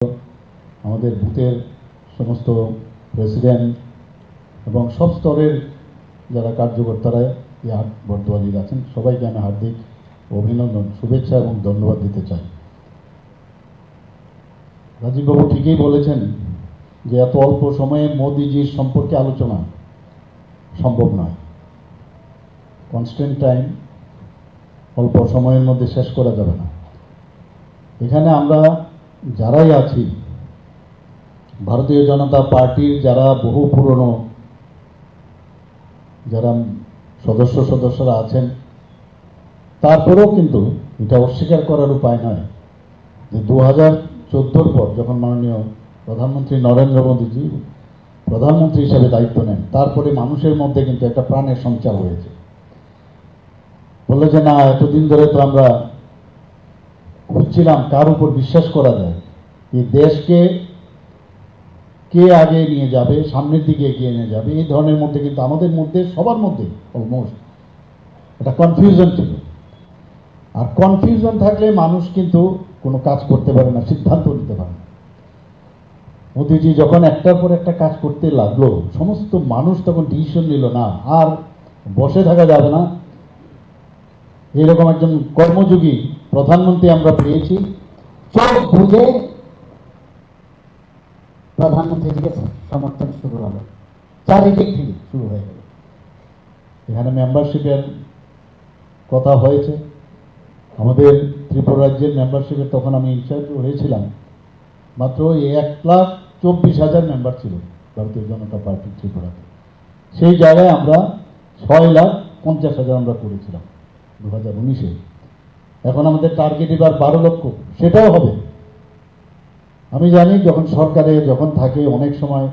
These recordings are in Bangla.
আমাদের বুথের সমস্ত প্রেসিডেন্ট এবং সব স্তরের যারা কার্যকর্তারা এই হাট বর্ধমানের আছেন সবাইকে আমি হার্দিক অভিনন্দন, শুভেচ্ছা এবং ধন্যবাদ দিতে চাই। রাজীববাবু ঠিকই বলেছেন যে এত অল্প সময়ে মোদিজির সম্পর্কে আলোচনা সম্ভব নয়। কনস্ট্যান্ট টাইম অল্প সময়ের মধ্যে শেষ করা যাবে না। এখানে আমরা যারাই আছি, ভারতীয় জনতা পার্টির যারা বহু পুরনো যারা সদস্যরা আছেন, তারপরেও কিন্তু এটা অস্বীকার করার উপায় নয় যে 2014 পর যখন মাননীয় প্রধানমন্ত্রী নরেন্দ্র মোদীজি প্রধানমন্ত্রী হিসেবে দায়িত্ব নেন, তারপরে মানুষের মধ্যে কিন্তু একটা প্রাণের সঞ্চার হয়েছে। বললো যে না, এতদিন ধরে তো আমরা খুঁজছিলাম কার উপর বিশ্বাস করা যায়, এই দেশকে কে আগে নিয়ে যাবে, সামনের দিকে এগিয়ে নিয়ে যাবে, এই ধরনের মধ্যে কিন্তু আমাদের মধ্যে সবার মধ্যে অলমোস্ট একটা কনফিউশন ছিল। আর কনফিউশন থাকলে মানুষ কিন্তু কোনো কাজ করতে পারে না, সিদ্ধান্ত নিতে পারে না। মোদিজি যখন একটার পর একটা কাজ করতে লাগলো, সমস্ত মানুষ তখন ডিসিশন নিল না, আর বসে থাকা যাবে না। এইরকম একজন কর্মযোগী প্রধানমন্ত্রী আমরা পেয়েছি, চোখ বুঝে প্রধানমন্ত্রীকে সমর্থন শুরু হলো, চারিদিক থেকে শুরু হয়ে গেল। এখানে মেম্বারশিপের কথা হয়েছে। আমাদের ত্রিপুরা রাজ্যের মেম্বারশিপের তখন আমি ইনচার্জ হয়েছিলাম, মাত্র 1,24,000 মেম্বার ছিল ভারতীয় জনতা পার্টির ত্রিপুরাতে। সেই জায়গায় আমরা 6,50,000 আমরা করেছিলাম 2019-এ। এখন আমাদের টার্গেট এবার 12 লক্ষ, সেটাও হবে। আমি জানি যখন সরকারে যখন থাকে অনেক সময়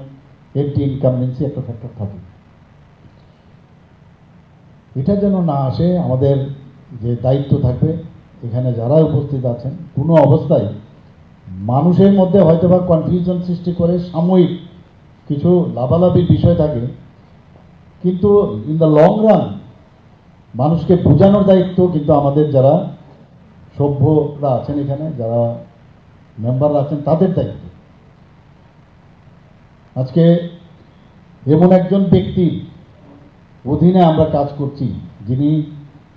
এন্টি ইনকামবেন্সি একটা ফ্যাক্টর থাকে, এটা যেন না আসে। আমাদের যে দায়িত্ব থাকবে, এখানে যারা উপস্থিত আছেন, কোনো অবস্থায় মানুষের মধ্যে হয়তো বা কনফিউশন সৃষ্টি করে সাময়িক কিছু লাভালাভির বিষয় থাকে, কিন্তু ইন দ্য লং রান মানুষকে বোঝানোর দায়িত্ব কিন্তু আমাদের যারা সভ্যরা আছেন, এখানে যারা মেম্বাররা আছেন, তাদের দায়িত্ব। আজকে এমন একজন ব্যক্তির অধীনে আমরা কাজ করছি, যিনি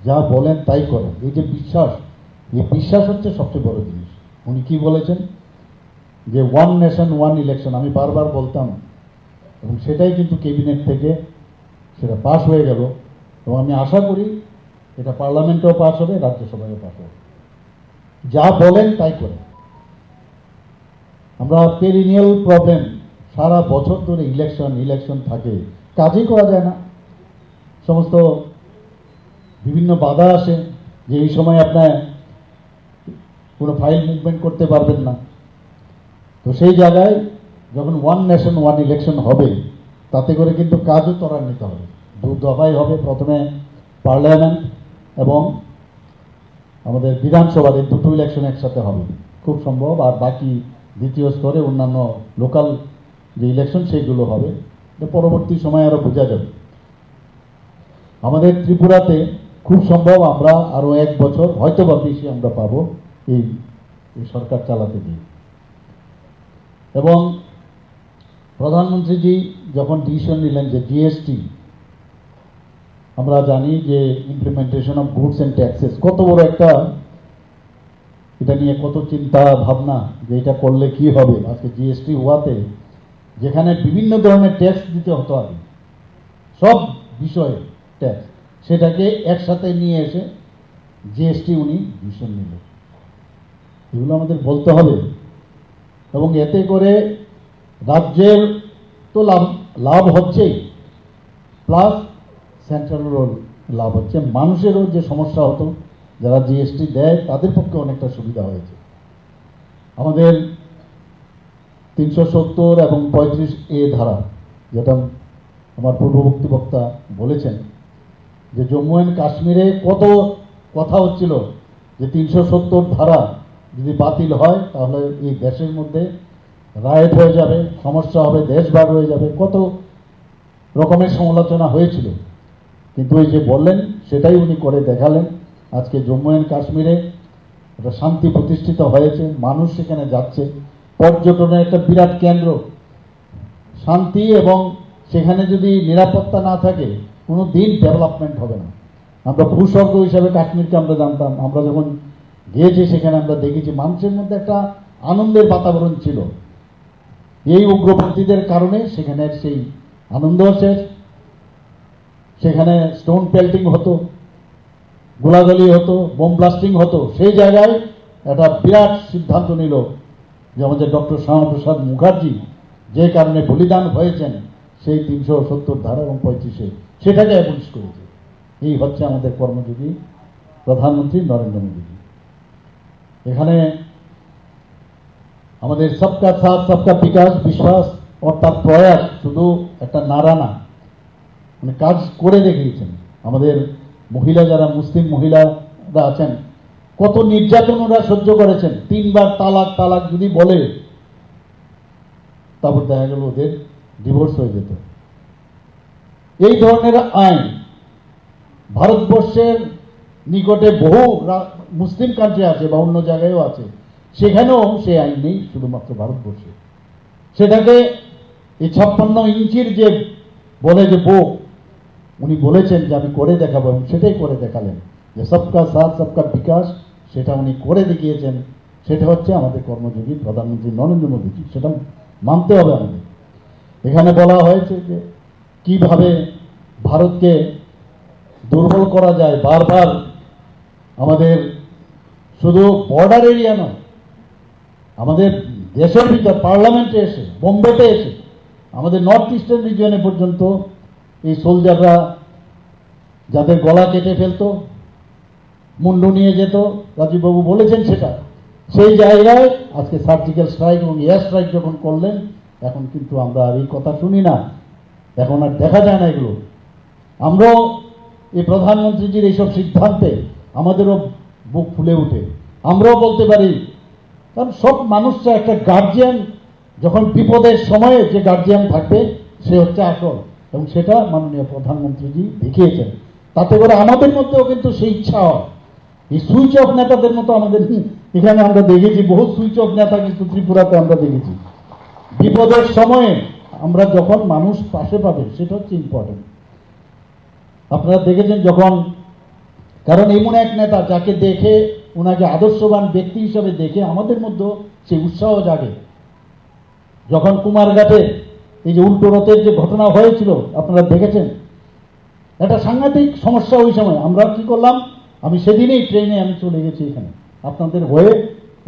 যা বলেন তাই করেন। এই যে বিশ্বাস, এই বিশ্বাস হচ্ছে সবচেয়ে বড় জিনিস। উনি কি বলেছেন যে 1 নেশন 1 ইলেকশন, আমি বারবার বলতাম, এবং সেটাই কিন্তু ক্যাবিনেট থেকে সেটা পাস হয়ে গেল, এবং আমি আশা করি এটা পার্লামেন্টেও পাস হবে, রাজ্যসভায়ও পাস হবে। যা বলেন তাই করেন। আমরা পেরিনিয়াল প্রবলেম, সারা বছর ধরে ইলেকশন থাকে, কাজই করা যায় না। সমস্ত বিভিন্ন বাধা আসে যে এই সময় আপনার কোনো ফাইল মুভমেন্ট করতে পারবেন না। তো সেই জায়গায় যখন 1 নেশন 1 ইলেকশন হবে, তাতে করে কিন্তু কাজও ত্বরান্বিত হবে। 2 দফায় হবে, প্রথমে পার্লামেন্ট এবং আমাদের বিধানসভার, এই দুটো ইলেকশন একসাথে হবে খুব সম্ভব। আর বাকি দ্বিতীয় স্তরে অন্যান্য লোকাল যে ইলেকশন সেইগুলো হবে, পরবর্তী সময় আরও বোঝা যাবে। আমাদের ত্রিপুরাতে খুব সম্ভব আমরা আরও 1 বছর হয়তো বা বেশি আমরা পাবো এই সরকার চালাতে গিয়ে। এবং প্রধানমন্ত্রীজি যখন ডিসিশন নিলেন যে জিএসটি, আমরা জানি যে implementation of goods and taxes কত বড় একটা, এটা নিয়ে কত চিন্তা ভাবনা যে এটা করলে কি হবে। আজকে জিএসটি হওয়াতে যেখানে বিভিন্ন ধরনের ট্যাক্স দিতে হতো আগে, সব বিষয়ে ট্যাক্স, সেটাকে একসাথে নিয়ে এসে জিএসটি উনি ডিসিশন নিলেন। এগুলো আমাদের বলতে হবে। এবং এতে করে রাজ্যের তো লাভ হচ্ছেই, প্লাস সেন্ট্রালেরও লাভ হচ্ছে। মানুষেরও যে সমস্যা হতো, যারা জিএসটি দেয় তাদের পক্ষে অনেকটা সুবিধা হয়েছে। আমাদের 370 এবং 35A ধারা, যেটা আমার পূর্ববর্তী বক্তা বলেছেন, যে জম্মু অ্যান্ড কাশ্মীরে কত কথা হচ্ছিল যে 370 ধারা যদি বাতিল হয় তাহলে এই দেশের মধ্যে রায়েট হয়ে যাবে, সমস্যা হবে, দেশ ভাগ হয়ে যাবে, কত রকমের সমালোচনা হয়েছিল। কিন্তু এই যে বললেন সেটাই উনি করে দেখালেন। আজকে জম্মু অ্যান্ড কাশ্মীরে একটা শান্তি প্রতিষ্ঠিত হয়েছে, মানুষ সেখানে যাচ্ছে, পর্যটনের একটা বিরাট কেন্দ্র। শান্তি এবং সেখানে যদি নিরাপত্তা না থাকে কোনো দিন ডেভেলপমেন্ট হবে না। আমরা ভূস্বর্গ হিসাবে কাশ্মীরকে আমরা জানতাম, আমরা যখন গিয়েছি সেখানে আমরা দেখেছি মানুষের মধ্যে একটা আনন্দের বাতাবরণ ছিল। এই উগ্রপন্থীদের কারণে সেখানে সেই আনন্দ শেষ, সেখানে স্টোন পেল্টিং হতো, গোলাগুলি হতো, বোম ব্লাস্টিং হতো। সেই জায়গায় একটা বিরাট সিদ্ধান্ত নিল যে আমাদের ডক্টর শ্যামাপ্রসাদ মুখার্জি যে কারণে বলিদান হয়েছেন সেই 370 ধারা এবং 35-এ সেটাকে অ্যাবলিশ করেছে। এই হচ্ছে আমাদের কর্মযোগী প্রধানমন্ত্রী নরেন্দ্র মোদীজি। এখানে আমাদের সবকা সাথ সবকা বিকাশ বিশ্বাস অর্থাৎ প্রয়াস শুধু একটা নারা না, মানে কাজ করে দেখিয়েছেন। আমাদের মহিলা যারা মুসলিম মহিলারা আছেন কত নির্যাতন ওরা সহ্য করেছেন। 3 বার তালাক তালাক যদি বলে তারপর দেখা গেল ওদের ডিভোর্স হয়ে যেত। এই ধরনের আইন ভারতবর্ষের নিকটে বহু মুসলিম কান্ট্রি আছে বা অন্য জায়গায়ও আছে, সেখানেও সেই আইন নেই, শুধুমাত্র ভারতবর্ষে। সেটাকে এই 56 ইঞ্চির যে বলে যে বউ, উনি বলেছেন যে আমি করে দেখাবো এবং সেটাই করে দেখালেন, যে সবকা সাথ সবকা বিকাশ সেটা উনি করে দেখিয়েছেন। সেটা হচ্ছে আমাদের কর্মযোগী প্রধানমন্ত্রী নরেন্দ্র মোদীজি, সেটা মানতে হবে আমাদের। এখানে বলা হয়েছে যে কিভাবে ভারতকে দুর্বল করা যায়। বারবার আমাদের শুধু বর্ডার এরিয়া নয়, আমাদের দেশের ভিতর পার্লামেন্টে এসে, বোম্বেতে এসে, আমাদের নর্থ ইস্টার্ন রিজিয়নে পর্যন্ত এই সোলজাররা যাদের গলা কেটে ফেলতো, মুন্ডু নিয়ে যেত, রাজীববাবু বলেছেন সেটা, সেই জায়গায় আজকে সার্জিক্যাল স্ট্রাইক এবং এয়ার স্ট্রাইক যখন করলেন, এখন কিন্তু আমরা আর এই কথা শুনি না, এখন আর দেখা যায় না এগুলো। আমরাও এই প্রধানমন্ত্রীজির এইসব সিদ্ধান্তে আমাদেরও বুক ফুলে ওঠে। আমরাও বলতে পারি, কারণ সব মানুষরা একটা গার্জিয়ান, যখন বিপদের সময়ে যে গার্জিয়ান থাকবে সে হচ্ছে আসল, এবং সেটা মাননীয় প্রধানমন্ত্রীজি দেখিয়েছেন। তাতে করে আমাদের মধ্যেও কিন্তু সেই ইচ্ছা হয়। এই সুইচ অফ নেতাদের মতো আমাদের এখানে আমরা দেখেছি, বহু সুইচ অফ নেতা কিন্তু ত্রিপুরাতে আমরা দেখেছি। বিপদের সময়ে আমরা যখন মানুষ পাশে পাবে সেটা হচ্ছে ইম্পর্টেন্ট। আপনারা দেখেছেন যখন, কারণ এমন এক নেতা যাকে দেখে, ওনাকে আদর্শবান ব্যক্তি হিসাবে দেখে আমাদের মধ্যেও সেই উৎসাহ জাগে। যখন কুমারঘাটে এই যে উল্টো রথের যে ঘটনা হয়েছিল আপনারা দেখেছেন, একটা সাংঘাতিক সমস্যা। ওই সময় আমরা কি করলাম, আমি সেদিনেই ট্রেনে আমি চলে গেছি এখানে আপনাদের হয়ে,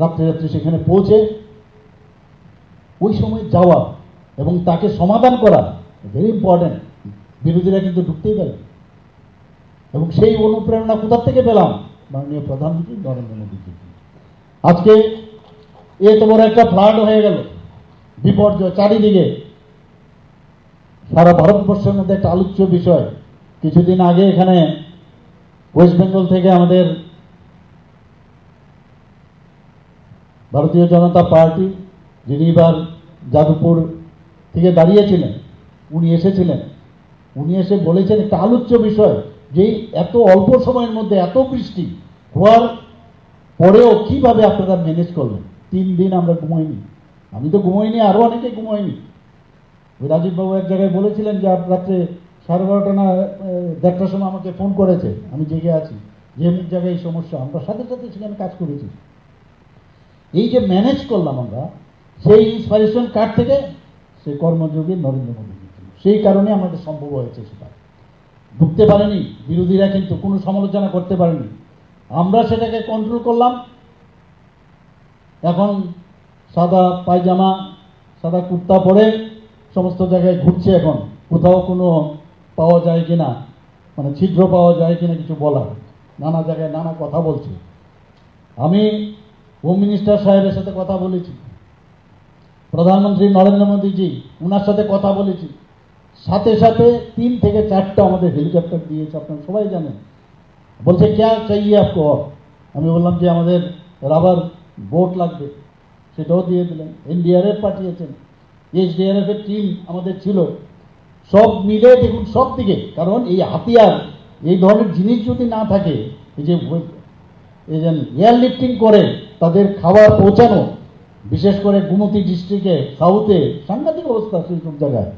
রাত্রে রাত্রে সেখানে পৌঁছে ওই সময় যাওয়া এবং তাকে সমাধান করা ভেরি ইম্পর্টেন্ট। বিরোধীরা কিন্তু ঢুকতেই পারে, এবং সেই অনুপ্রেরণা কোথা থেকে পেলাম, মাননীয় প্রধানমন্ত্রী নরেন্দ্র মোদীজি। আজকে এত বড় একটা ফ্লাড হয়ে গেল, বিপর্যয় চারিদিকে, সারা ভারতবর্ষের মধ্যে একটা আলোচ্য বিষয়। কিছুদিন আগে এখানে ওয়েস্ট বেঙ্গল থেকে আমাদের ভারতীয় জনতা পার্টি, যিনি এবার যাদবপুর থেকে দাঁড়িয়েছিলেন, উনি এসেছিলেন। উনি এসে বলেছেন একটা আলোচ্য বিষয়, যে এত অল্প সময়ের মধ্যে এত বৃষ্টি হওয়ার পরেও কিভাবে আপনারা ম্যানেজ করলেন। 3 দিন আমরা ঘুমাইনি, আমি তো ঘুমাইনি, আরও অনেকে ঘুমাইনি। ওই রাজীববাবু এক জায়গায় বলেছিলেন যে রাত্রে 12:30 না 1:30টার সময় আমাকে ফোন করেছে, আমি জেগে আছি, যে অমুক জায়গায় এই সমস্যা। আমরা সাথে সাথে সেখানে কাজ করেছি। এই যে ম্যানেজ করলাম আমরা, সেই ইন্সপিরেশন কার থেকে, সেই কর্মযোগী নরেন্দ্র মোদী। সেই কারণে আমাদের সম্ভব হয়েছে। সেটা ঢুকতে পারেনি বিরোধীরা, কিন্তু কোনো সমালোচনা করতে পারেনি। আমরা সেটাকে কন্ট্রোল করলাম। এখন সাদা পায়জামা, সাদা কুর্তা পরে সমস্ত জায়গায় ঘুরছে। এখন কোথাও কোনো পাওয়া যায় কিনা, মানে ছিদ্র পাওয়া যায় কিনা কিছু বলার, নানা জায়গায় নানা কথা বলছে। আমি হোম মিনিস্টার সাহেবের সাথে কথা বলেছি, প্রধানমন্ত্রী নরেন্দ্র মোদীজি ওনার সাথে কথা বলেছি। সাথে সাথে 3 থেকে 4টা আমাদের হেলিকপ্টার দিয়েছে, আপনারা সবাই জানেন। বলছে ক্যা চাইয়ে আপকো। আমি বললাম যে আমাদের রাবার বোট লাগবে, সেটাও দিয়ে দিলেন। এনডিআরএফ পাঠিয়েছেন, এসডিআরএফ এর টিম আমাদের ছিল। সব মিলে দেখুন সব দিকে, কারণ এই হাতিয়ার, এই ধরনের জিনিস যদি না থাকে, এই যে এয়ার লিফটিং করে তাদের খাবার পৌঁছানো, বিশেষ করে গুমতি ডিস্ট্রিক্টে সাউথে সাংঘাতিক অবস্থা সেই সব জায়গায়।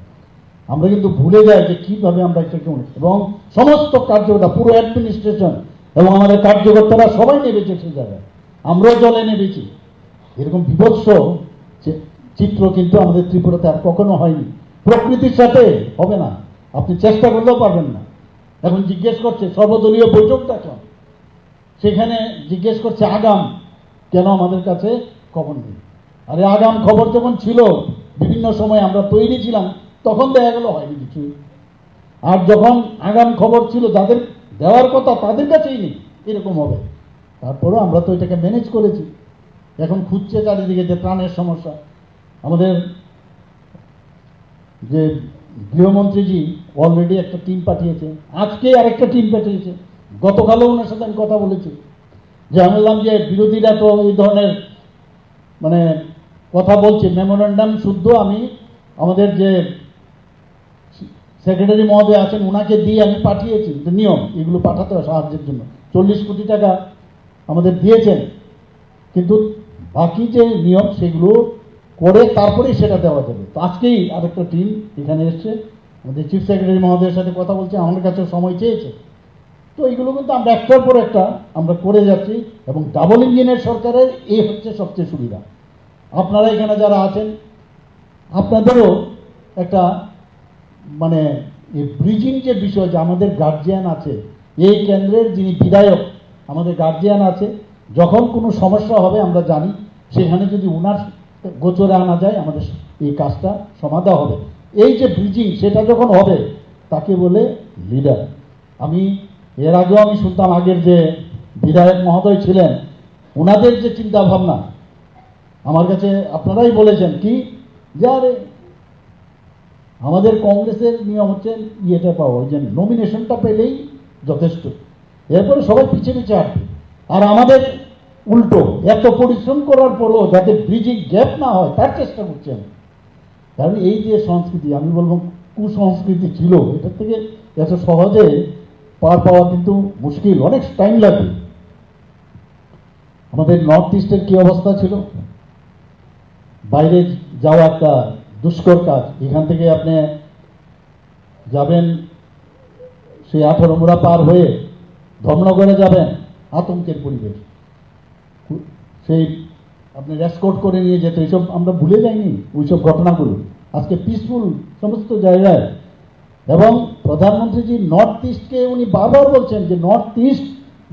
আমরা কিন্তু ভুলে যাই যে কীভাবে আমরা এটাকে এবং সমস্ত কার্যকর্তা পুরো অ্যাডমিনিস্ট্রেশন এবং আমাদের কার্যকর্তারা সবাই নেমেছে সেই জায়গায়, আমরাও জলে নেমেছি। এরকম বিভৎস চিত্র কিন্তু আমাদের ত্রিপুরাতে আর কখনো হয়নি। প্রকৃতির সাথে হবে না, আপনি চেষ্টা করলেও পারবেন না। এখন জিজ্ঞেস করছে সর্বদলীয় বৈঠকটা কেন, সেখানে জিজ্ঞেস করছে আগাম কেন আমাদের কাছে খবর নেই। আরে আগাম খবর যখন ছিল বিভিন্ন সময় আমরা তৈরি ছিলাম, তখন দেখা গেল হয়নি কিছু। আর যখন আগাম খবর ছিল যাদের দেওয়ার কথা তাদের কাছেই নেই, এরকম হবে। তারপরেও আমরা তো এটাকে ম্যানেজ করেছি। এখন খুঁজছে চারিদিকে যে প্রাণের সমস্যা। আমাদের যে গৃহমন্ত্রীজি অলরেডি একটা টিম পাঠিয়েছে, আজকে আরেকটা টিম পাঠিয়েছে। গতকালও ওনার সাথে আমি কথা বলেছি যে আমি বললাম যে বিরোধীরা তো এই ধরনের মানে কথা বলছে, মেমোরেন্ডাম শুদ্ধ আমি আমাদের যে সেক্রেটারি মহোদয় আছেন ওনাকে দিয়ে আমি পাঠিয়েছি, যে নিয়ম এগুলো পাঠাতে হয় সাহায্যের জন্য। 40 কোটি টাকা আমাদের দিয়েছেন, কিন্তু বাকি যে নিয়ম সেগুলো করে তারপরেই সেটা দেওয়া যাবে। তো আজকেই আরেকটা টিম এখানে এসছে, আমাদের চিফ সেক্রেটারি মহোদয়ের সাথে কথা বলছে, আমাদের কাছে সময় চেয়েছে। তো এইগুলো কিন্তু আমরা একটার পর একটা আমরা করে যাচ্ছি। এবং ডাবল ইঞ্জিনের সরকারের এই হচ্ছে সবচেয়ে সুবিধা। আপনারা এখানে যারা আছেন আপনাদেরও একটা মানে এই ব্রিজিং যে বিষয়, যে আমাদের গার্জিয়ান আছে এই কেন্দ্রের, যিনি বিধায়ক আমাদের গার্জিয়ান আছে, যখন কোনো সমস্যা হবে আমরা জানি, সেখানে যদি ওনার গোচরে আনা যায় আমাদের এই কাজটা সমাধা হবে। এই যে ব্রিজিং সেটা যখন হবে তাকে বলে লিডার। আমি এর আগেও আমি শুনতাম আগের যে বিধায়ক মহোদয় ছিলেন ওনাদের যে চিন্তা ভাবনা আমার কাছে আপনারাই বলেছেন কি যে আরে আমাদের কংগ্রেসের নিয়ম হচ্ছে ইয়েটা পাওয়া, ওই যে নমিনেশনটা পেলেই যথেষ্ট, এরপরে সবাই পিছিয়ে পিছিয়ে আসবে। আর আমাদের উল্টো এত পরিশ্রম করার পরও যাতে ব্রিজিং গ্যাপ না হয় তার চেষ্টা করছেন। কারণ এই যে সংস্কৃতি, আমি বলবো কুসংস্কৃতি ছিল, এটার থেকে এত সহজে পার পাওয়া কিন্তু মুশকিল, অনেক টাইম লাগবে। আমাদের নর্থ ইস্টের কি অবস্থা ছিল, বাইরে যাওয়া একটা দুষ্কর কাজ। এখান থেকে আপনি যাবেন সেই 18 মোড়া পার হয়ে ধর্মনগরে যাবেন, আতঙ্কের পরিবেশ। সেই আপনি রেসকোর্ট করে নিয়ে যেত, এইসব আমরা ভুলে যাইনি ওইসব ঘটনাগুলো। আজকে পিসফুল সমস্ত জায়গায়। এবং প্রধানমন্ত্রীজি নর্থ ইস্টকে উনি বারবার বলছেন যে নর্থ ইস্ট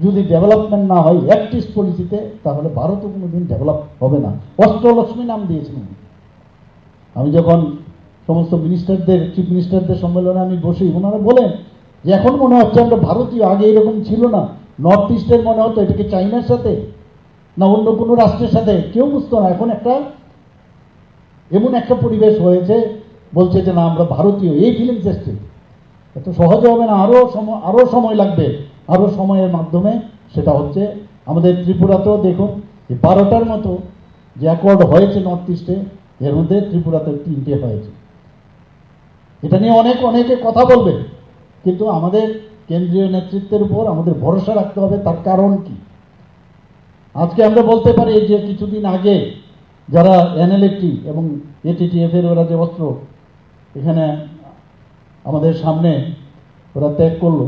যদি ডেভেলপমেন্ট না হয় অ্যাক্ট ইস্ট পলিসিতে, তাহলে ভারতও কোনোদিন ডেভেলপ হবে না। অষ্টলক্ষ্মী নাম দিয়েছেন উনি। আমি যখন সমস্ত মিনিস্টারদের চিফ মিনিস্টারদের সম্মেলনে আমি বসি, ওনারা বলেন যে এখন মনে হচ্ছে আমরা ভারতীয়, আগে এরকম ছিল না। নর্থ ইস্টের মনে হতো এটাকে চাইনার সাথে না অন্য কোনো রাষ্ট্রের সাথে, কেউ বুঝতো না। এখন একটা এমন একটা পরিবেশ হয়েছে, বলছে যে না আমরা ভারতীয়, এই ফিলিংস এসছে। এত সহজে হবে না, আরও সময় লাগবে। আরও সময়ের মাধ্যমে সেটা হচ্ছে। আমাদের ত্রিপুরাতেও দেখুন এই 12টার মতো যে অ্যাকর্ড হয়েছে নর্থ ইস্টে, এর মধ্যে ত্রিপুরাতে 3টে হয়েছে। এটা নিয়ে অনেকে কথা বলবে, কিন্তু আমাদের কেন্দ্রীয় নেতৃত্বের উপর আমাদের ভরসা রাখতে হবে। তার কারণ কি, আজকে আমরা বলতে পারি যে কিছুদিন আগে যারা এনএলএফটি এবং এটিটিএফ এর ওরা যে অস্ত্র এখানে আমাদের সামনে ওরা ত্যাগ করলো,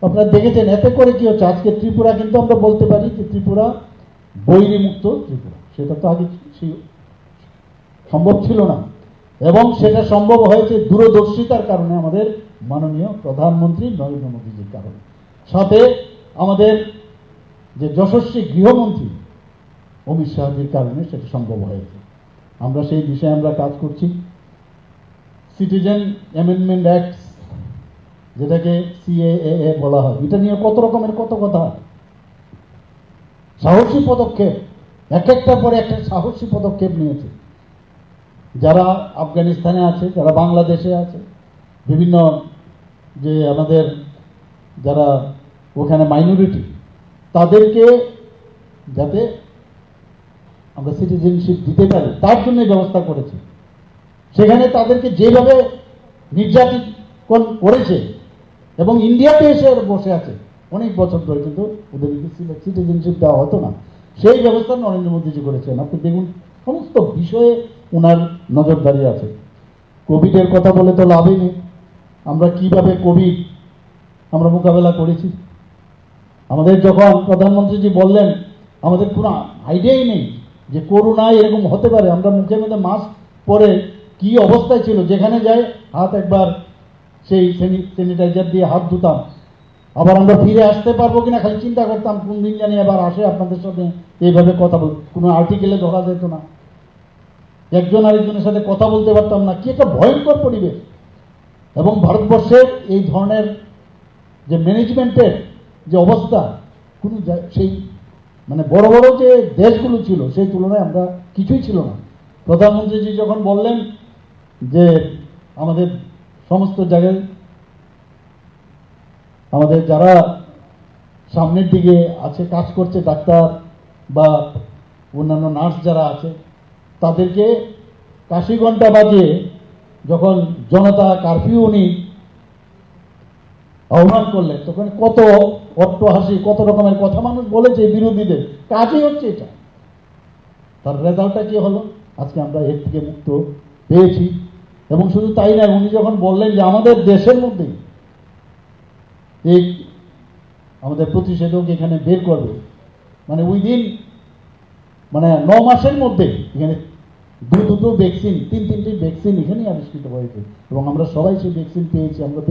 আপনারা দেখেছেন এতে করে কি হচ্ছে। আজকে ত্রিপুরা কিন্তু আমরা বলতে পারি যে ত্রিপুরা বৈরীমুক্ত ত্রিপুরা। সেটা তো আগে সম্ভব ছিল না, এবং সেটা সম্ভব হয়েছে দূরদর্শিতার কারণে, আমাদের মাননীয় প্রধানমন্ত্রী নরেন্দ্র মোদীজির কারণে, সাথে আমাদের যে যশস্বী গৃহমন্ত্রী অমিত শাহজির কারণে সেটা সম্ভব হয়েছে। আমরা সেই বিষয়ে আমরা কাজ করছি। সিটিজেন অ্যামেন্ডমেন্ট অ্যাক্ট, যেটাকে সিএএ বলা হয়, এটা নিয়ে কত রকমের কত কথা। সাহসী পদক্ষেপ, একটার পরে একটা সাহসী পদক্ষেপ নিয়েছে। যারা আফগানিস্তানে আছে, যারা বাংলাদেশে আছে, বিভিন্ন যে আমাদের যারা ওখানে মাইনরিটি, তাদেরকে যাতে আমরা সিটিজেনশিপ দিতে পারি তার জন্য ব্যবস্থা করেছে। সেখানে তাদেরকে যেভাবে নির্যাতন করেছে, এবং ইন্ডিয়াতে এসে বসে আছে অনেক বছর ধরে, কিন্তু ওদেরকে সিটিজেনশিপ দেওয়া হতো না। সেই ব্যবস্থা নরেন্দ্র মোদীজি করেছেন। আপনি দেখুন সমস্ত বিষয়ে ওনার নজরদারি আছে। কোভিডের কথা বলে তো লাভই নেই। আমরা কিভাবে কোভিড আমরা মোকাবেলা করেছি, আমাদের যখন প্রধানমন্ত্রীজি বললেন আমাদের কোনো আইডিয়াই নেই যে করোনায় এরকম হতে পারে। আমরা মুখের মধ্যে মাস্ক পরে কি অবস্থায় ছিল, যেখানে যাই হাত একবার সেই স্যানিটাইজার দিয়ে হাত ধুতাম, আবার আমরা ফিরে আসতে পারবো কিনা খালি চিন্তা করতাম, কোন দিন জানি আবার আসে আপনাদের সাথে এইভাবে কথা বল। কোনো আর্টিকেলে ধরা যেত না, একজন আরেকজনের সাথে কথা বলতে পারতাম না। কি একটা ভয়ঙ্কর পরিবেশ। এবং ভারতবর্ষের এই ধরনের যে ম্যানেজমেন্টের যে অবস্থা, কোনো সেই মানে বড় বড় যে দেশগুলো ছিল সেই তুলনায় আমরা কিছুই ছিল না। প্রধানমন্ত্রীজি যখন বললেন যে আমাদের সমস্ত জায়গায় আমাদের যারা সামনের দিকে আছে কাজ করছে, ডাক্তার বা অন্যান্য নার্স যারা আছে, তাদেরকে কাশি ঘন্টা বাজিয়ে যখন জনতা কারফিউ উনি আহ্বান করলেন, তখন কত অট্টহাসি, কত রকমের কথা মানুষ বলেছে বিরোধীদের। কাজই হচ্ছে এটা। তার রেজাল্টটা কি হলো? আজকে আমরা এর থেকে মুক্ত পেয়েছি। এবং শুধু তাই নয়, উনি যখন বললেন যে আমাদের দেশের মধ্যে এই আমাদের প্রতিষেধক এখানে বের করবে, মানে উইদিন মানে 9 মাসের মধ্যে এখানে দুটো ভ্যাকসিন, তিনটি ভ্যাকসিন এখানেই আবিষ্কৃত হয়েছে এবং আমরা সবাই সেই ভ্যাকসিন পেয়েছি। আমরা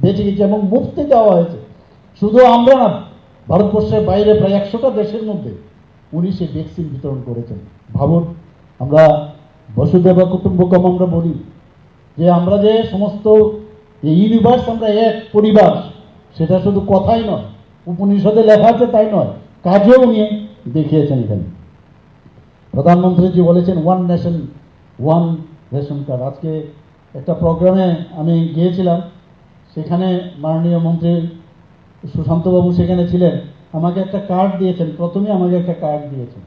বেঁচে গেছি এবং মুফতে দেওয়া হয়েছে। শুধু আমরা না, ভারতবর্ষের বাইরে প্রায় 100টা দেশের মধ্যে উনি সেই ভ্যাকসিন বিতরণ করেছেন। ভাবুন, আমরা বসুধৈব কুটুম্বকম আমরা বলি যে আমরা যে সমস্ত ইউনিভার্স, আমরা এক পরিবার, সেটা শুধু কথাই নয়, উপনিষদে লেখা আছে তাই নয়, কাজেও উনি দেখিয়েছেন। এখানে প্রধানমন্ত্রীজি বলেছেন one nation one ration card. আজকে একটা প্রোগ্রামে আমি গিয়েছিলাম, সেখানে মাননীয় মন্ত্রী সুশান্তবাবু সেখানে ছিলেন। আমাকে একটা কার্ড দিয়েছেন, প্রথমে আমাকে একটা কার্ড দিয়েছেন।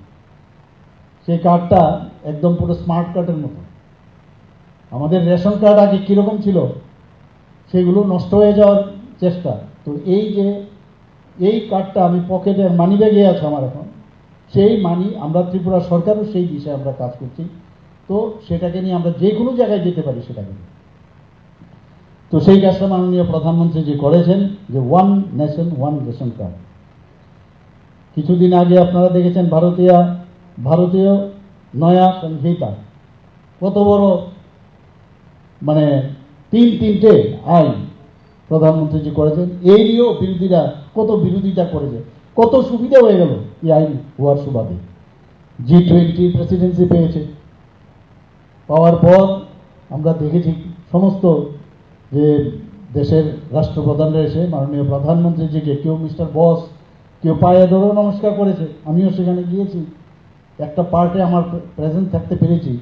সেই কার্ডটা একদম পুরো স্মার্ট কার্ডের মতো। আমাদের রেশন কার্ড আগে কীরকম ছিল, সেগুলো নষ্ট হয়ে যাওয়ার চেষ্টা। তো এই কার্ডটা আমি পকেটে মানি ব্যাগে আছে আমার এখন, সেই মানি আমরা ত্রিপুরা সরকারও সেই দিশায় আমরা কাজ করছি। তো সেটাকে নিয়ে আমরা যে কোনো জায়গায় যেতে পারি সেটাকে নিয়ে। তো সেই কাজটা মাননীয় প্রধানমন্ত্রী যে করেছেন যে one nation one ration card. কিছুদিন আগে আপনারা দেখেছেন ভারতীয় নয়া সংহিতা, কত বড় মানে তিনটে আইন প্রধানমন্ত্রীজি করেছেন। এই নিয়েও বিরোধীরা কত বিরোধিতা করেছে, কত সুবিধা হয়ে গেল এই আইন হওয়ার সুবাদে। G20 প্রেসিডেন্সি পেয়েছে, পাওয়ার পর আমরা দেখেছি সমস্ত যে দেশের রাষ্ট্রপ্রধানরা এসে মাননীয় প্রধানমন্ত্রীজিকে কেউ মিস্টার বস, কেউ পায়ে ধরে নমস্কার করেছে। আমিও সেখানে গিয়েছি, একটা পার্টে আমার প্রেজেন্ট থাকতে পেরেছি।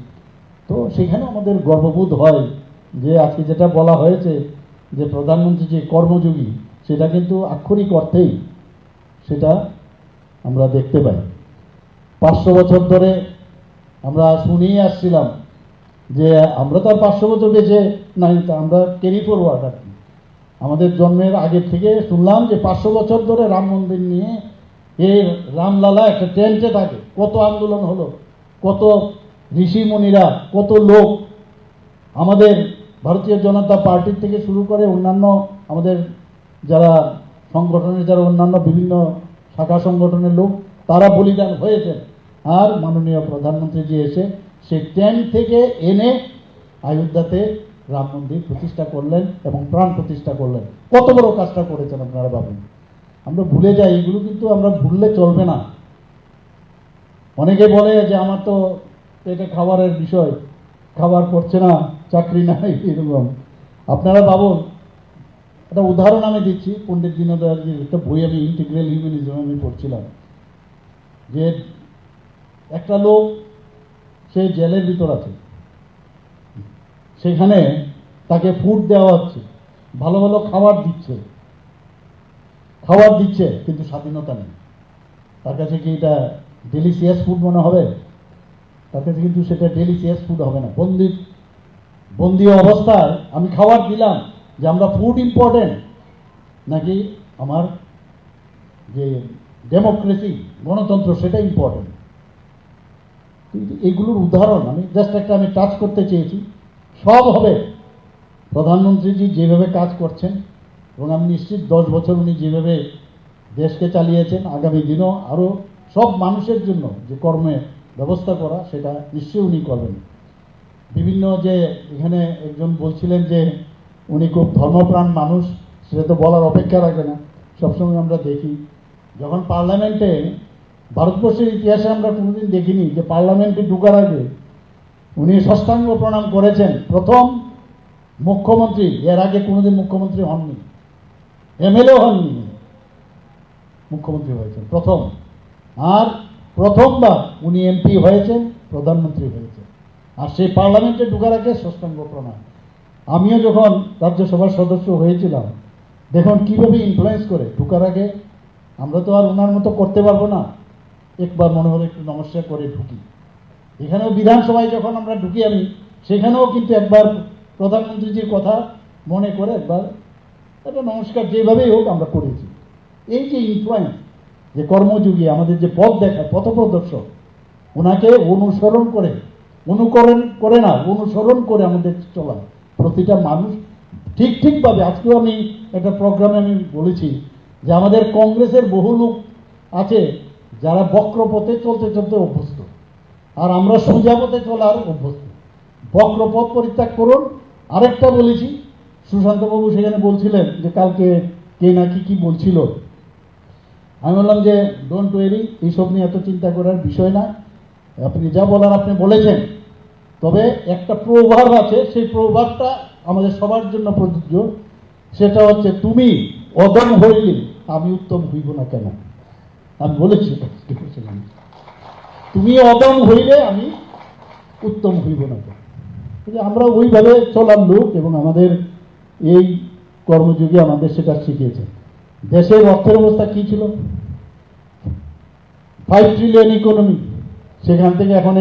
তো সেখানে আমাদের গর্ববোধ হয় যে আজকে যেটা বলা হয়েছে যে প্রধানমন্ত্রী যে কর্মযোগী, সেটা কিন্তু আক্ষরিক অর্থেই সেটা আমরা দেখতে পাই। 500 বছর ধরে আমরা শুনেই আসছিলাম যে আমরা তো আর 500 বছর বেঁচে নাই, আমরা ক্যারি ফরওয়ার্ড আর কি। আমাদের জন্মের আগে থেকে শুনলাম যে 500 বছর ধরে রাম মন্দির নিয়ে এই রামলালা একটা টেন্টে থাকে। কত আন্দোলন হলো, কত ঋষিমুনিরা, কত লোক, আমাদের ভারতীয় জনতা পার্টির থেকে শুরু করে অন্যান্য আমাদের যারা সংগঠনের যারা অন্যান্য বিভিন্ন শাখা সংগঠনের লোক, তারা বলিদান হয়েছেন। আর মাননীয় প্রধানমন্ত্রীজি এসে সেই টেন্ট থেকে এনে অযোধ্যাতে রাম মন্দির প্রতিষ্ঠা করলেন এবং প্রাণ প্রতিষ্ঠা করলেন। কত বড় কাজটা করেছেন আপনারা ভাবুন। আমরা ভুলে যাই, এগুলো কিন্তু আমরা ভুললে চলবে না। অনেকে বলে যে আমার তো পেটে খাবারের বিষয়, খাবার পড়ছে না, চাকরি নাই, এরকম। আপনারা ভাবুন, একটা উদাহরণ আমি দিচ্ছি। পণ্ডিত দীনদয়ালজির একটা বই আমি ইন্টিগ্রাল হিউম্যানিজম আমি পড়ছিলাম, যে একটা লোক সে জেলের ভিতর আছে, সেখানে তাকে ফুড দেওয়া হচ্ছে, ভালো ভালো খাবার দিচ্ছে, কিন্তু স্বাধীনতা নেই। তার কাছে কি এটা ডেলিসিয়াস ফুড মনে হবে? তার কাছে কিন্তু সেটা ডেলিসিয়াস ফুড হবে না। বন্দি অবস্থায় আমি খাবার দিলাম, যে আমরা ফুড ইম্পর্টেন্ট নাকি আমার যে ডেমোক্রেসি, গণতন্ত্র, সেটা ইম্পর্টেন্ট। কিন্তু এগুলোর উদাহরণ আমি জাস্ট একটা আমি টাচ করতে চেয়েছি। সব হবে প্রধানমন্ত্রীজি যেভাবে কাজ করছেন, এবং আমি নিশ্চিত 10 বছর উনি যেভাবে দেশকে চালিয়েছেন, আগামী দিনও আরও সব মানুষের জন্য যে কর্মে ব্যবস্থা করা সেটা নিশ্চয়ই উনি করবেন। বিভিন্ন যে এখানে একজন বলছিলেন যে উনি খুব ধর্মপ্রাণ মানুষ, সেটা তো বলার অপেক্ষা রাখে না। সবসময় আমরা দেখি যখন পার্লামেন্টে, ভারতবর্ষের ইতিহাসে আমরা কোনোদিন দেখিনি যে পার্লামেন্টে ঢুকার আগে উনি ষষ্ঠাঙ্গ প্রণাম করেছেন। প্রথম মুখ্যমন্ত্রী, এর আগে কোনোদিন মুখ্যমন্ত্রী হননি, এমএলএ হননি, মুখ্যমন্ত্রী হয়েছেন প্রথম। আর প্রথমবার উনি এমপি হয়েছেন, প্রধানমন্ত্রী হয়েছেন, আর সেই পার্লামেন্টে ঢুকার আগে ষষ্ঠাঙ্গ প্রণাম। আমিও যখন রাজ্যসভার সদস্য হয়েছিলাম, দেখুন কীভাবে ইনফ্লুয়েন্স করে ঢুকার আগে। আমরা তো আর ওনার মতো করতে পারবো না, একবার মনে হলো একটু নমস্কার করে ঢুকি। এখানেও বিধানসভায় যখন আমরা ঢুকি আমি, সেখানেও কিন্তু একবার প্রধানমন্ত্রীজির কথা মনে করে একবার একটা নমস্কার যেভাবেই হোক আমরা করেছি। এই যে ইনফ্লুয়েন্স, যে কর্মযোগী আমাদের যে পথ দেখায়, পথপ্রদর্শক, ওনাকে অনুসরণ করে, অনুকরণ করে না, অনুসরণ করে আমাদের চলা প্রতিটা মানুষ ঠিকভাবে। আজকেও আমি একটা প্রোগ্রামে আমি বলেছি যে আমাদের কংগ্রেসের বহু লোক আছে যারা বক্রপথে চলতে চলতে অভ্যস্ত, আর আমরা সোজা পথে চলার অভ্যস্ত। বক্রপথ পরিত্যাগ করুন। আরেকটা বলেছি, সুশান্তবাবু সেখানে বলছিলেন যে কালকে কে নাকি কি বলছিল, আমি বললাম যে ডোন্ট ওয়ারি, এইসব নিয়ে এত চিন্তা করার বিষয় না, আপনি যা বলার আপনি বলেছেন। তবে একটা প্রভাব আছে, সেই প্রভাবটা আমাদের সবার জন্য প্রযোজ্য। সেটা হচ্ছে, তুমি অদম হইলে আমি উত্তম হইব না কেন। আমি বলেছি তুমি অদম হইলে আমি উত্তম হইব না কেন। আমরা ওইভাবে চলার লোক, এবং আমাদের এই কর্মযোগী আমাদের সেটা শিখিয়েছে। দেশের অর্থের অবস্থা কি ছিল? 5 ট্রিলিয়ন ইকোনমি, সেখান থেকে এখন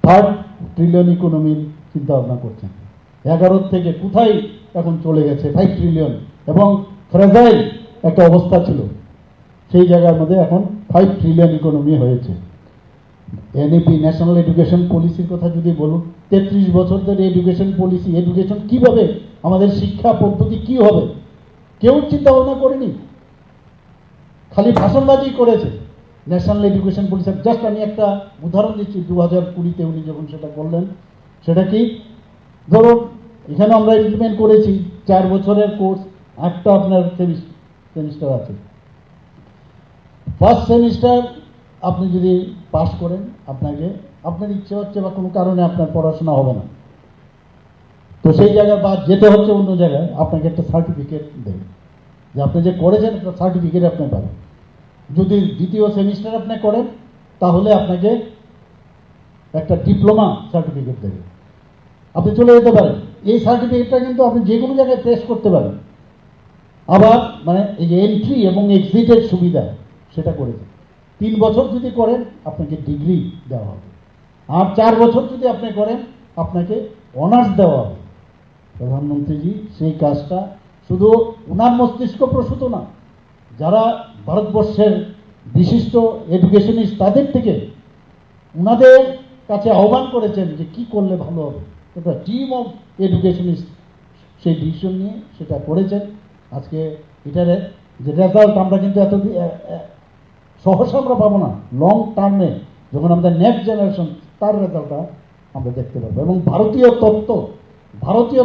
3rd ট্রিলিয়ন ইকোনমির চিন্তা ভাবনা করছেন। 11 থেকে কোথায় এখন চলে গেছে 5 ট্রিলিয়ন, এবং ফ্রেজাইল একটা অবস্থা ছিল, সেই জায়গার মধ্যে এখন 5 ট্রিলিয়ন ইকোনমি হয়েছে। এনইপি, ন্যাশনাল এডুকেশন পলিসির কথা যদি বলুন, 33 বছর ধরে এডুকেশন পলিসি, এডুকেশন কিভাবে, আমাদের শিক্ষা পদ্ধতি কি হবে, কেউ চিন্তা ভাবনা করেনি, খালি ভাষণবাজি করেছে। ন্যাশনাল এডুকেশন পলিসি, জাস্ট আমি একটা উদাহরণ দিচ্ছি, 2020-তে উনি যখন সেটা করলেন, সেটা কি, ধরুন এখানে আমরা ইমপ্লিমেন্ট করেছি 4 বছরের কোর্স, 8টা আপনার সেমিস্টার আছে। ফার্স্ট সেমিস্টার আপনি যদি পাস করেন, আপনাকে, আপনার ইচ্ছে হচ্ছে বা কোনো কারণে আপনার পড়াশোনা হবে না, তো সেই জায়গায় বা যেতে হচ্ছে অন্য জায়গায়, আপনাকে একটা সার্টিফিকেট দেবে যে আপনি যে করেছেন, একটা সার্টিফিকেট আপনি পাবেন। যদি দ্বিতীয় সেমিস্টার আপনি করেন, তাহলে আপনাকে একটা ডিপ্লোমা সার্টিফিকেট দেবে, আপনি চলে যেতে পারেন। এই সার্টিফিকেটটা কিন্তু আপনি যে কোনো জায়গায় প্রেস করতে পারেন। আবার মানে এই যে এন্ট্রি এবং এক্সিটের সুবিধা সেটা করেছে। 3 বছর যদি করেন আপনাকে ডিগ্রি দেওয়া হবে, আর 4 বছর যদি আপনি করেন আপনাকে অনার্স দেওয়া হবে। প্রধানমন্ত্রীজি সেই কাজটা শুধু ওনার মস্তিষ্ক প্রসূত না, যারা ভারতবর্ষের বিশিষ্ট এডুকেশনিস্ট তাদের থেকে ওনাদের কাছে আহ্বান করেছেন যে কি করলে ভালো হবে। একটা টিম অফ এডুকেশনিস্ট সেই ডিসিশন নিয়ে সেটা করেছেন। আজকে এটার যে রেজাল্ট আমরা কিন্তু এত সহসা আমরা পাবো না, লং টার্মে যখন আমাদের নেক্সট জেনারেশন তার রেজাল্টটা আমরা দেখতে পারবো। এবং ভারতীয়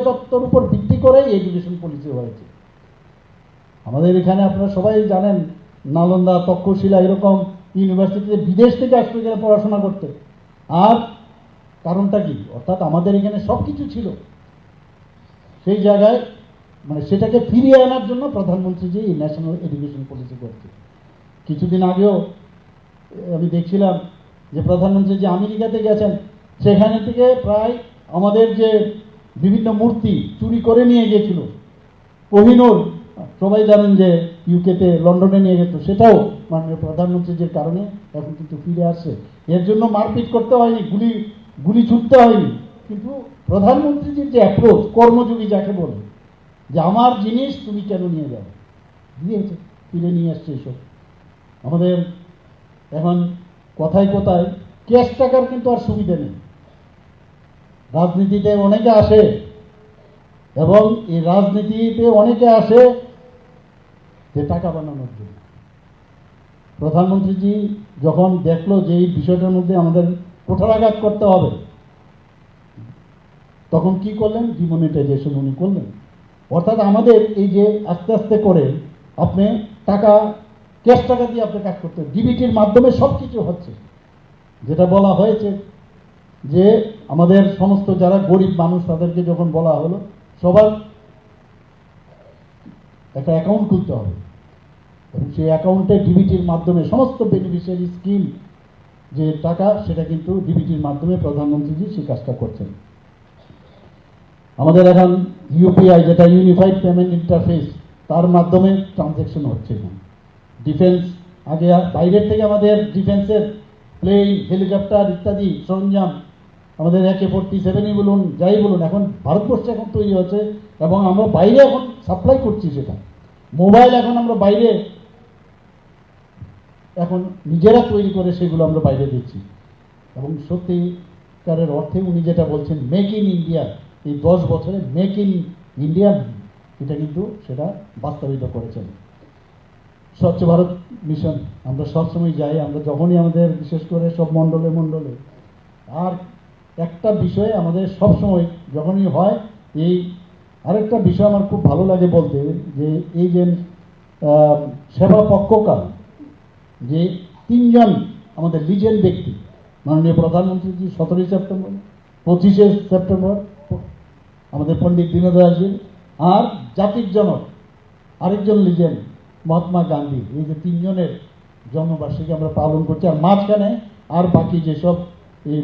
তত্ত্বর উপর ভিত্তি করেই এডুকেশন পলিসি হয়েছে আমাদের এখানে। আপনারা সবাই জানেন, নালন্দা, তক্ষশিলা এরকম ইউনিভার্সিটিতে বিদেশ থেকে আসতে গেলে পড়াশোনা করতে। আর কারণটা কি, অর্থাৎ আমাদের এখানে সব কিছু ছিল, সেই জায়গায় মানে সেটাকে ফিরিয়ে আনার জন্য প্রধানমন্ত্রী যে এই ন্যাশনাল এডুকেশন পলিসি করছে। কিছুদিন আগেও আমি দেখছিলাম যে প্রধানমন্ত্রী যে আমেরিকাতে গেছেন, সেখানে থেকে প্রায় আমাদের যে বিভিন্ন মূর্তি চুরি করে নিয়ে গিয়েছিল, কোহিনূর সবাই জানেন যে ইউকেতে, লন্ডনে নিয়ে গেছে, সেটাও মাননীয় প্রধানমন্ত্রীর কারণে এখন কিন্তু ফিরে আসছে। এর জন্য মারপিট করতে হয়নি, গুলি ছুটতে হয়নি, কিন্তু প্রধানমন্ত্রীর যে অ্যাপ্রোচ, কর্মযোগী যাকে বলে, যে আমার জিনিস তুমি কেন নিয়ে যাবে, দিয়েছে, ফিরে নিয়ে আসছে। এসব আমাদের এখন কথায় ক্যাশ টাকার কিন্তু আর সুবিধা নেই। রাজনীতিতে অনেকে আসে এবং এই রাজনীতিতে অনেকে আসে যে টাকা বানানোর জন্য। প্রধানমন্ত্রীজি যখন দেখলো যে এই বিষয়টার মধ্যে আমাদের কুঠারাঘাত করতে হবে, তখন কি করলেন? ডিমনিটাইজেশন উনি করলেন। অর্থাৎ আমাদের এই যে আস্তে আস্তে করে আপনি টাকা, ক্যাশ টাকা দিয়ে আপনি কাজ করতে, ডিবিটির মাধ্যমে সব কিছু হচ্ছে। যেটা বলা হয়েছে যে আমাদের সমস্ত যারা গরিব মানুষ তাদেরকে যখন বলা হলো সবার একটা অ্যাকাউন্ট খুলতে হবে এবং সেই অ্যাকাউন্টে ডিবিটির মাধ্যমে সমস্ত বেনিফিশিয়ারি স্কিম যে টাকা, সেটা কিন্তু ডিবিটির মাধ্যমে প্রধানমন্ত্রীজি সেই কাজটা করছেন। আমাদের এখন ইউপিআই, যেটা ইউনিফাইড পেমেন্ট ইন্টারফেস, তার মাধ্যমে ট্রানজ্যাকশন হচ্ছে না। ডিফেন্স, আগে বাইরের থেকে আমাদের ডিফেন্সের প্লেন, হেলিকপ্টার ইত্যাদি সরঞ্জাম, আমাদের AK-47 বলুন, যাই বলুন, এখন ভারতবর্ষে এখন তৈরি হচ্ছে এবং আমরা বাইরে এখন সাপ্লাই করছি সেটা। মোবাইল এখন আমরা বাইরে এখন নিজেরা তৈরি করে সেগুলো আমরা বাইরে দিচ্ছি। এবং সত্যিকারের অর্থে উনি যেটা বলছেন মেক ইন ইন্ডিয়া, এই 10 বছরে মেক ইন ইন্ডিয়া, এটা কিন্তু সেটা বাস্তবিত করেছেন। স্বচ্ছ ভারত মিশন আমরা সবসময় যাই, আমরা যখনই আমাদের বিশেষ করে সব মণ্ডলে মণ্ডলে, আর একটা বিষয় আমাদের সবসময় যখনই হয়, এই আরেকটা বিষয় আমার খুব ভালো লাগে বলতে, যে এই যে সেবা পক্ষকাল, যে 3 জন আমাদের লিজেন্ড ব্যক্তি, মাননীয় প্রধানমন্ত্রীজি 17 সেপ্টেম্বর, 25শে সেপ্টেম্বর আমাদের পণ্ডিত দীনদয়ালজি, আর জাতির জনক আরেকজন লিজেন্ড মহাত্মা গান্ধী, এই যে 3 জনের জন্মবার্ষিকী আমরা পালন করছি। আর মাঝখানে আর বাকি যেসব এই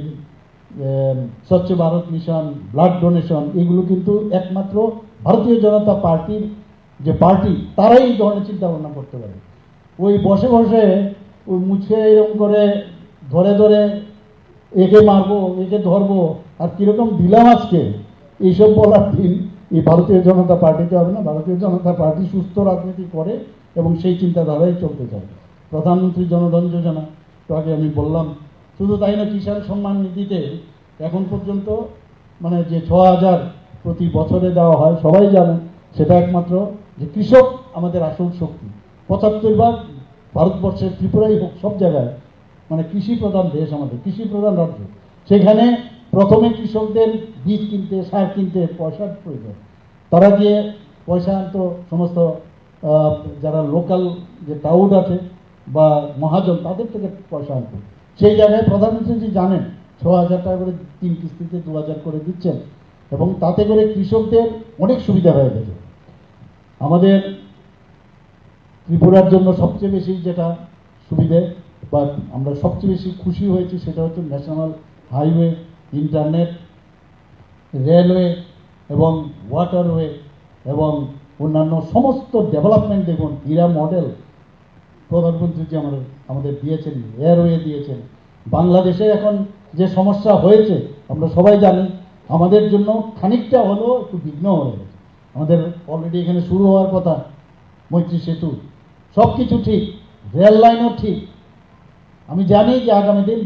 স্বচ্ছ ভারত মিশন, ব্লাড ডোনেশন, এগুলো কিন্তু একমাত্র ভারতীয় জনতা পার্টির যে পার্টি, তারাই এই ধরনের চিন্তা ভাবনা করতে পারে। ওই বসে বসে ওই মুছে এরকম করে ধরে ধরে একে মারবো, একে ধরবো, আর কীরকম দিলাম আজকে, এইসব বলার দিন এই ভারতীয় জনতা পার্টিতে হবে না। ভারতীয় জনতা পার্টি সুস্থ রাজনীতি করে এবং সেই চিন্তাধারায় চলতে চায়। প্রধানমন্ত্রী জনধন যোজনা, তো আগে আমি বললাম, শুধু তাই না, কিষাণ সম্মান নিধিতে এখন পর্যন্ত মানে যে 6,000 প্রতি বছরে দেওয়া হয়, সবাই জানেন সেটা একমাত্র যে কৃষক আমাদের আসল শক্তি। 75 ভারতবর্ষের ত্রিপুরাই হোক, সব জায়গায় মানে কৃষি প্রধান দেশ, আমাদের কৃষি প্রধান রাজ্য, সেখানে প্রথমে কৃষকদের বীজ কিনতে, সার কিনতে পয়সার প্রয়োজন। তারা গিয়ে পয়সা আনতো সমস্ত যারা লোকাল যে টাউট আছে বা মহাজন, তাদের থেকে পয়সা আনতো। সেই জায়গায় প্রধানমন্ত্রী জানেন 6,000 টাকা করে 3 কিস্তিতে 2,000 করে দিচ্ছেন এবং তাতে করে কৃষকদের অনেক সুবিধা হয়ে গেছে। আমাদের ত্রিপুরার জন্য সবচেয়ে বেশি যেটা সুবিধে বা আমরা সবচেয়ে বেশি খুশি হয়েছি, সেটা হচ্ছে ন্যাশনাল হাইওয়ে, ইন্টারনেট, রেলওয়ে এবং ওয়াটারওয়ে এবং অন্যান্য সমস্ত ডেভেলপমেন্ট। দেখুন, হীরা মডেল প্রধানমন্ত্রীজি আমাদের দিয়েছেন, এয়ারওয়ে দিয়েছেন। বাংলাদেশে এখন যে সমস্যা হয়েছে আমরা সবাই জানি, আমাদের জন্য খানিকটা হলেও একটু বিঘ্ন হয়ে গেছে। আমাদের অলরেডি এখানে শুরু হওয়ার কথা মৈত্রী সেতু, সব কিছু ঠিক, রেল লাইনও ঠিক। আমি জানি যে আগামী দিন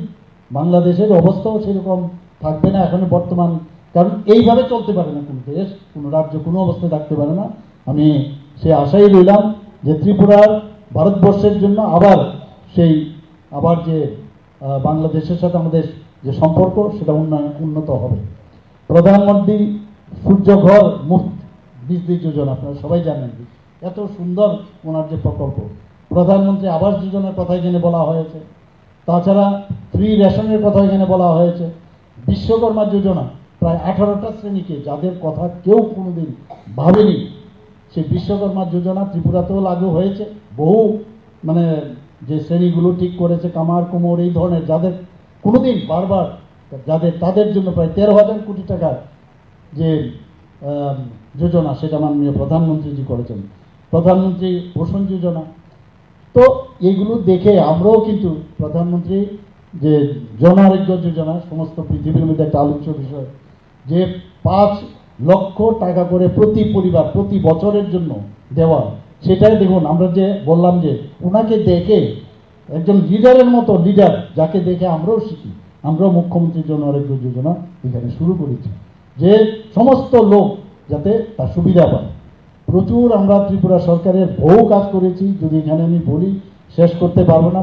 বাংলাদেশের অবস্থাও সেরকম থাকবে না এখন বর্তমান, কারণ এইভাবে চলতে পারে না কোনো দেশ, কোনো রাজ্য কোনো অবস্থায় থাকতে পারে না। আমি সে আশাই রইলাম যে ত্রিপুরার ভারতবর্ষের জন্য আবার যে বাংলাদেশের সাথে আমাদের যে সম্পর্ক, সেটা উন্নত হবে। প্রধানমন্ত্রী সূর্যঘর মুফত বিজলি যোজনা, আপনারা সবাই জানেন এত সুন্দর ওনার যে প্রকল্প। প্রধানমন্ত্রী আবাস যোজনার কথা এখানে বলা হয়েছে, তাছাড়া ফ্রি রেশনের কথা এখানে বলা হয়েছে। বিশ্বকর্মা যোজনা, প্রায় 18টা শ্রেণীকে, যাদের কথা কেউ কোনোদিন ভাবেনি, সেই বিশ্বকর্মা যোজনা ত্রিপুরাতেও লাগু হয়েছে। বহু মানে যে শ্রেণীগুলো ঠিক করেছে, কামার কুমোর, এই ধরনের যাদের কোনোদিন বারবার তাদের জন্য প্রায় 13,000 কোটি টাকার যে যোজনা, সেটা মাননীয় প্রধানমন্ত্রীজি করেছেন। প্রধানমন্ত্রী পোষণ যোজনা, তো এইগুলো দেখে আমরাও কিন্তু প্রধানমন্ত্রী যে জন আরোগ্য যোজনা, সমস্ত পৃথিবীর মধ্যে একটা আলোচ্য বিষয়, যে 5 লক্ষ টাকা করে প্রতি পরিবার প্রতি বছরের জন্য দেওয়া, সেটাই দেখুন। আমরা যে বললাম যে ওনাকে দেখে একজন লিডারের মতো লিডার, যাকে দেখে আমরাও শিখি, আমরাও মুখ্যমন্ত্রীর জন্য আরোগ্য যোজনা এখানে শুরু করেছি, যে সমস্ত লোক যাতে তার সুবিধা পায়। প্রচুর আমরা ত্রিপুরা সরকারের বহু কাজ করেছি, যদি এখানে আমি বলি শেষ করতে পারবো না,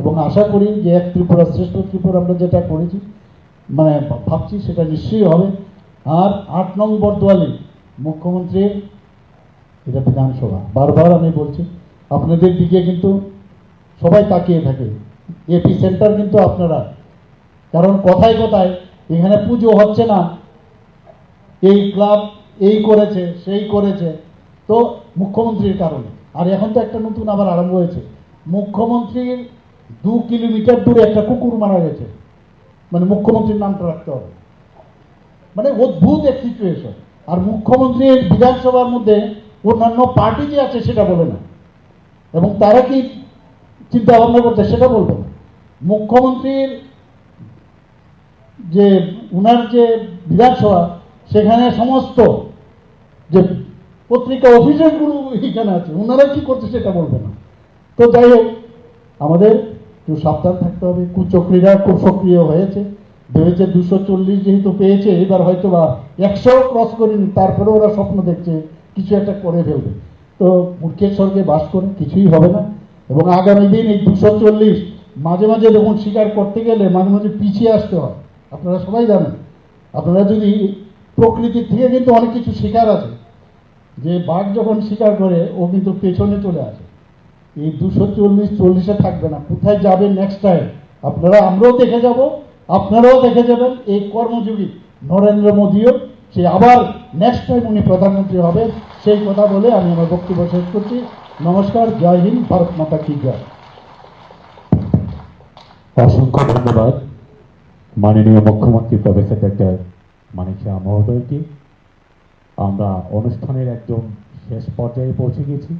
এবং আশা করি যে এক ত্রিপুরা শ্রেষ্ঠ ত্রিপুরা আমরা যেটা করেছি মানে ভাবছি সেটা নিশ্চয়ই হবে। আর 8 নং বরদোয়ালি মুখ্যমন্ত্রীর এটা বিধানসভা, বারবার আমি বলছি আপনাদের দিকে কিন্তু সবাই তাকিয়ে থাকে, এপি সেন্টার কিন্তু আপনারা, কারণ কথায় কথায় এখানে পুজো হচ্ছে না, এই ক্লাব এই করেছে সেই করেছে, তো মুখ্যমন্ত্রীর কারণে। আর এখন তো একটা নতুন আবার আরম্ভ হয়েছে, মুখ্যমন্ত্রীর 2 কিলোমিটার দূরে একটা কুকুর মারা গেছে, মানে মুখ্যমন্ত্রীর নামটা রাখতে হবে, মানে অদ্ভুত এক সিচুয়েশন। আর মুখ্যমন্ত্রীর বিধানসভার মধ্যে অন্যান্য পার্টি যে আছে সেটা বলে না, এবং তারা কি চিন্তা ভাবনা করছে সেটা বলবে না। মুখ্যমন্ত্রীর যে উনার যে বিধানসভা, সেখানে সমস্ত যে পত্রিকা অফিসারগুলো এখানে আছে, ওনারা কি করছে সেটা বলবে না। তো যাই হোক, আমাদের একটু সাবধান থাকতে হবে। কুচক্রীরা খুব সক্রিয় হয়েছে, ভেবেছে 240 যেহেতু পেয়েছে এবার হয়তো বা 100 ক্রস করেনি, তারপরে ওরা স্বপ্ন দেখছে কিছু একটা করে ফেলবে। তো মূর্খের স্বর্গে বাস করে কিছুই হবে না। এবং আগামী দিন এই 240 মাঝে মাঝে যখন স্বীকার করতে গেলে মাঝে মাঝে পিছিয়ে আসতে হয়, আপনারা সবাই জানেন। আপনারা যদি প্রকৃতির থেকে কিন্তু অনেক কিছু শেখার আছে, যে বাঘ যখন শিকার করে ও কিন্তু পেছনে চলে আসে, এই 240-40-এ থাকবে না, কোথায় যাবে নেক্সট টাইম আপনারা, আমরাও দেখে যাব, আপনারাও দেখে যাবেন। এই কর্মযোগী নরেন্দ্র মোদীও সে আবার নেক্সট টাইম উনি প্রধানমন্ত্রী হবেন, সেই কথা বলে আমি আমার বক্তব্য শেষ করছি। নমস্কার, জয় হিন্দ, ভারত মাতা কি জয়। অসংখ্য ধন্যবাদ মাননীয় মুখ্যমন্ত্রী প্রফেসর ডক্টর মানিক শাহ মহোদয়কে। আমরা অনুষ্ঠানের একদম শেষ পর্যায়ে পৌঁছে গেছি।